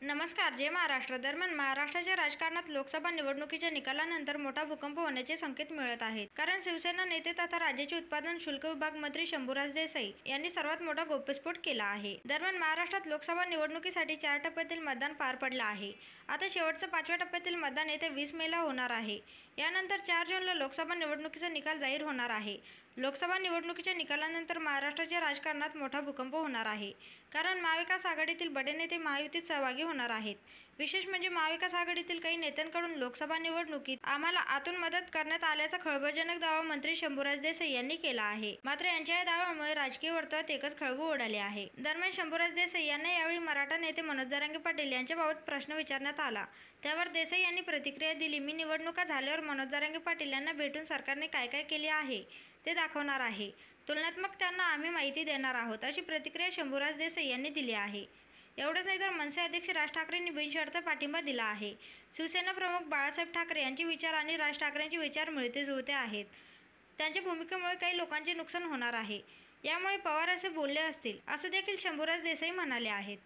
नमस्कार. जय महाराष्ट्र. दरम्यान महाराष्ट्राच्या राजकारणात लोकसभा निवडणुकीच्या निकालानंतर मोठा भूकंप होण्याचे संकेत मिळत आहेत. कारण शिवसेना नेते तथा राज्याचे उत्पादन शुल्क विभाग मंत्री शंभूराज देसाई यांनी सर्वात मोठा गौप्यस्फोट केला आहे. दरम्यान महाराष्ट्रात लोकसभा निवडणुकीसाठी 4 टप्प्यातील मतदान पार पडलं आहे. आता शेवटचं 5व्या टप्प्यातील मतदान येत्या 20 मेला होणार आहे. यानंतर 4 जूनला लोकसभा निवडणुकीचा निकाल जाहीर होणार आहे. लोकसभा निवडणुकीच्या निकालानंतर महाराष्ट्राच्या राजकारणात मोठा भूकंप होणार आहे. कारण महाविकास आघाडीतील बडे नेते महायुतीत सहभागी होणार आहेत. विशेष म्हणजे महाविकास आघाडीतील काही नेत्यांकडून लोकसभा निवडणुकीत आम्हाला आतून मदत करण्यात आल्याचा खळबळजनक दावा मंत्री शंभूराज देसाई यांनी केला आहे. मात्र यांच्या या दाव्यामुळे राजकीय वर्तुळात एकच खळबळ उडाली आहे. दरम्यान शंभूराज देसाई यांना यावेळी मराठा नेते मनोज जरांगे पाटील यांच्याबाबत प्रश्न विचारण्यात आला. त्यावर देसाई यांनी प्रतिक्रिया दिली. मी निवडणुका झाल्यावर मनोज जरांगे पाटील यांना भेटून सरकारने काय काय केले आहे ते दाखवणार आहे. तुलनात्मक त्यांना आम्ही माहिती देणार आहोत, अशी प्रतिक्रिया शंभूराज देसाई यांनी दिली आहे. एवढंच नाही तर मनसे अध्यक्ष राज ठाकरेंनी बिनशर्त पाठिंबा दिला आहे. शिवसेना प्रमुख बाळासाहेब ठाकरे यांचे विचार आणि राज ठाकरेंचे विचार मिळते जुळते आहेत. त्यांच्या भूमिकेमुळे काही लोकांचे नुकसान होणार आहे. यामुळे पवार असे बोलले असतील, असं देखील शंभूराज देसाई म्हणाले आहेत.